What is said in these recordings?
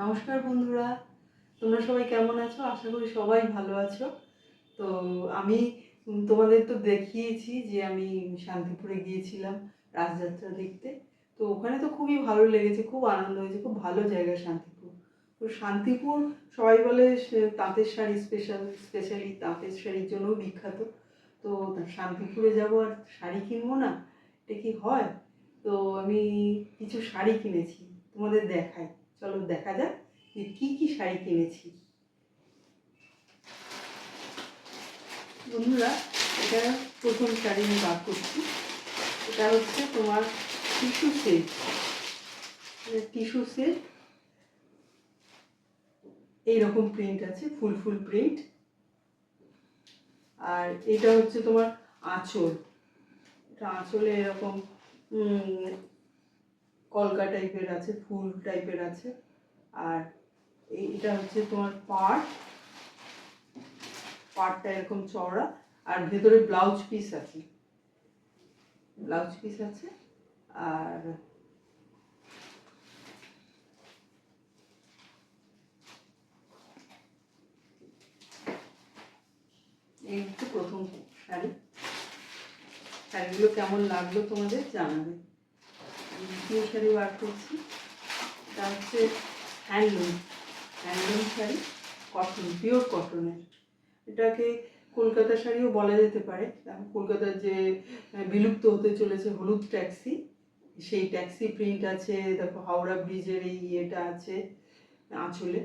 নমস্কার বন্ধুরা, তোমরা সবাই কেমন আছো? আশা করি সবাই ভালো আছো। তো আমি তোমাদের তো দেখিয়েছি যে আমি শান্তিপুরে গিয়েছিলাম রাসযাত্রা দেখতে। তো ওখানে তো খুবই ভালো লেগেছে, খুব আনন্দ হয়েছে, খুব ভালো জায়গা শান্তিপুর। তো শান্তিপুর সবাই বলে তাঁতের শাড়ি স্পেশালি তাঁতের শাড়ির জন্যও বিখ্যাত। তো শান্তিপুরে যাব আর শাড়ি কিনবো না, এটা কি হয়? তো আমি কিছু শাড়ি কিনেছি, তোমাদের দেখাই। চলো দেখা যাক যে কী কী শাড়ি কিনেছি। বন্ধুরা, এটা প্রথম শাড়ি আমি বার করছি। এটা হচ্ছে তোমার টিস্যু সেট। টিস্যু সেট এইরকম প্রিন্ট আছে, ফুল ফুল প্রিন্ট। আর এটা হচ্ছে তোমার আঁচল। এটা আঁচলে এরকম কলকা টাইপের আছে, ফুল টাইপের আছে। আর এটা হচ্ছে তোমার পাড়টা এরকম চওড়া, আর ভেতরে ব্লাউজ পিস আছে। আর এই হচ্ছে প্রথম শাড়িগুলো কেমন লাগলো তোমাদের জানাবে। দ্বিতীয় শাড়ি বার করছি, এটা হচ্ছে হ্যান্ডলুম শাড়ি, পিওর কটনের। এটাকে কলকাতা শাড়িও বলা যেতে পারে। কলকাতার যে বিলুপ্ত হতে চলেছে হলুদ ট্যাক্সি, সেই ট্যাক্সি প্রিন্ট আছে। দেখো হাওড়া ব্রিজের এই ইয়েটা আছে আঁচলে,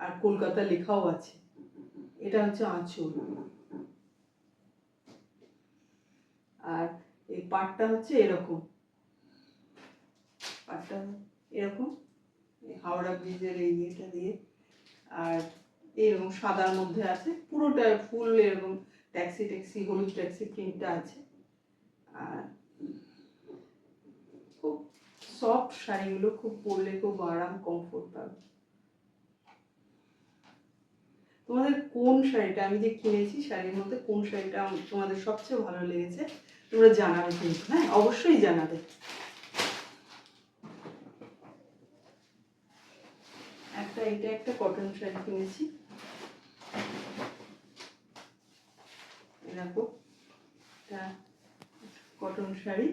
আর কলকাতা লেখাও আছে। এটা হচ্ছে আঁচল। আর এই পাটটা হচ্ছে এরকম, হাওড়া ব্রিজের এই ইয়েটা দিয়ে। আর এরকম সাদার মধ্যে আছে, পুরোটা ফুল এরকম ট্যাক্সি হলুদ ট্যাক্সি প্রিন্টটা আছে। আর খুব সফট শাড়িগুলো, খুব পরলে খুব আরাম, কমফোর্ট পাবে। তোমাদের কোন শাড়িটা আমি যে কিনেছি শাড়ির মধ্যে কোন শাড়িটা তোমাদের সবচেয়ে ভালো লেগেছে তোমরা জানাবে কিন্তু, হ্যাঁ অবশ্যই জানাবে। এটা একটা কটন শাড়ি কিনেছি, এরকম একটা কটন শাড়ি।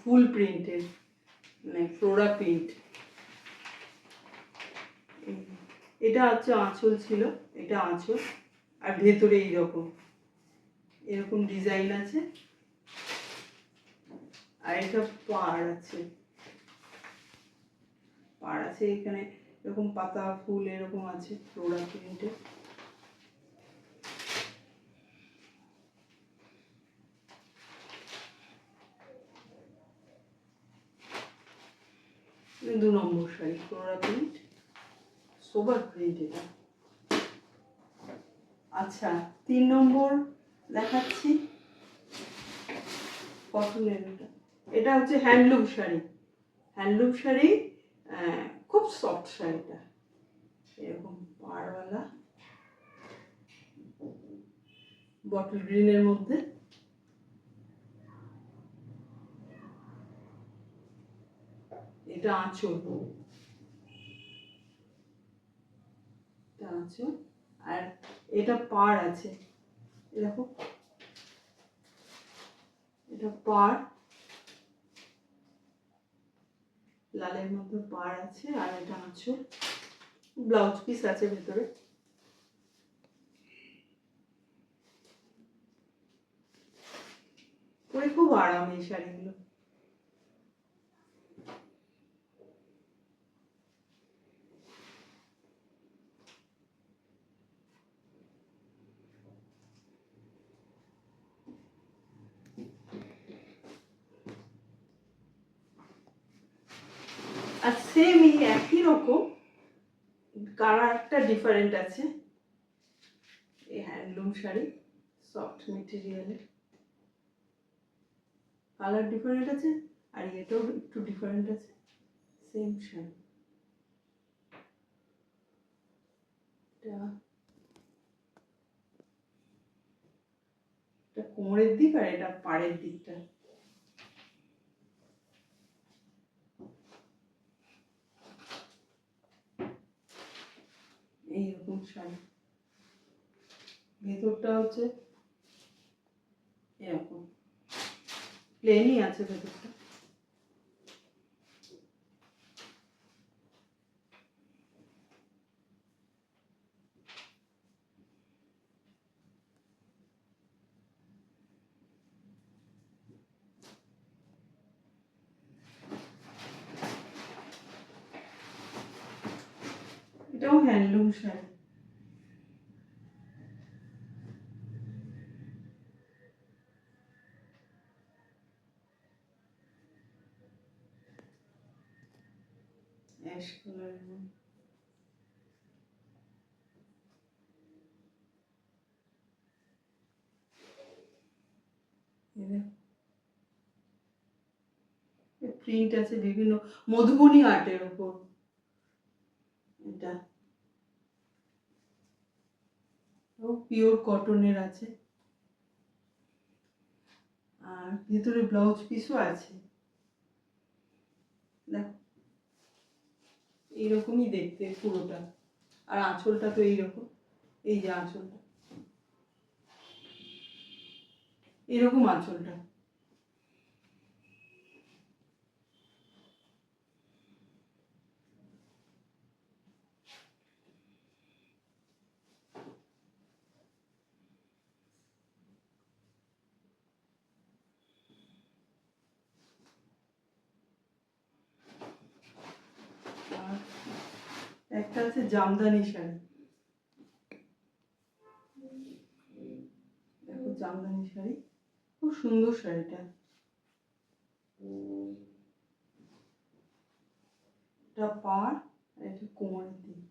ফুল প্রিন্টের, মানে ফ্লোরা প্রিন্ট। এটা হচ্ছে আঁচল ছিল, এটা আঁচল। আর ভেতরে এরকম ডিজাইন আছে। আর এটা পাড় আছে এখানে, এরকম পাতা ফুল এরকম আছে ফ্লোরা প্রিন্টের। দু নম্বর শাড়ি, ফ্লোরা প্রিন্ট, সোবার প্রিন্ট এটা। আচ্ছা, 3 নম্বর দেখাচ্ছি, কটনের। এটা হচ্ছে হ্যান্ডলুম শাড়ি। খুব সফট শাড়িটা, এরকম পাড়ওয়ালা, বটল গ্রিনের মধ্যে। এটা আঁচল, আর এটা পাড় আছে, দেখো এটা পাড়, লালের মধ্যে পাড় আছে। আর এটা আঁচল, ব্লাউজ পিস আছে ভেতরে। পরে খুব আরাম এই শাড়িগুলো। আর সেমই একই রকম, কালারটা ডিফারেন্ট আছে। এই হ্যান্ডলুম শাড়ি, সফট মেটেরিয়ালের, কালার ডিফারেন্ট আছে। আর এটাও একটু ডিফারেন্ট আছে, সেম শাড়ি। এটা এটা কোমরের দিক আর এটা পাড়ের দিকটা। এইরকম শাড়ি, ভেতরটা হচ্ছে এরকম প্লেনই আছে ভেতরটা। এটাও হ্যান্ডলুম শাড়ি। অ্যাশ কালারের, প্রিন্ট আছে বিভিন্ন মধুবনী আর্টের উপর। এটা ও পিওর কটনের আছে, আর ভিতরে ব্লাউজ পিসও আছে। দেখো এইরকমই দেখতে পুরোটা, আর আঁচলটা তো এইরকম, এই যে আঁচলটা এরকম আঁচলটা। আর একটা আছে জামদানি শাড়ি, দেখো জামদানি শাড়ি, খুব সুন্দর শাড়িটা। এটা পাড় আর এটা কোমরের দিক।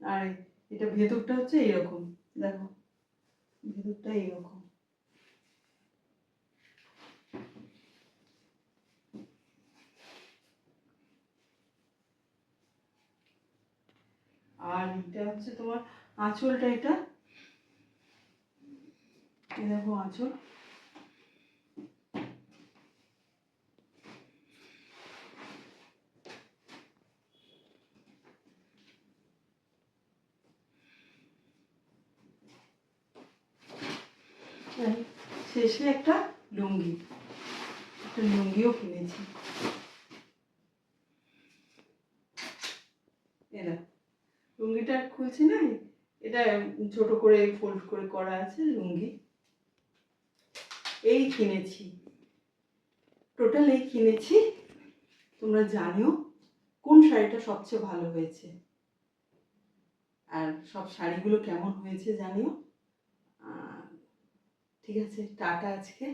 আর এটা ভেতরটা হচ্ছে এইরকম, দেখো ভেতরটা এইরকম। আর এটা হচ্ছে তোমার আঁচলটা, এটা এই দেখো আঁচল, শেষে একটা লুঙ্গি, একটা লুঙ্গিও কিনেছি। এরা লুঙ্গিটা খুলছি না, এটা ছোট করে ফোল্ড করে করা আছে লুঙ্গি। এই কিনেছি, টোটাল এই কিনেছি। তোমরা জানিও কোন শাড়িটা সবচেয়ে ভালো হয়েছে, আর সব শাড়িগুলো কেমন হয়েছে জানিও। ঠিক আছে, টাটা আজকে।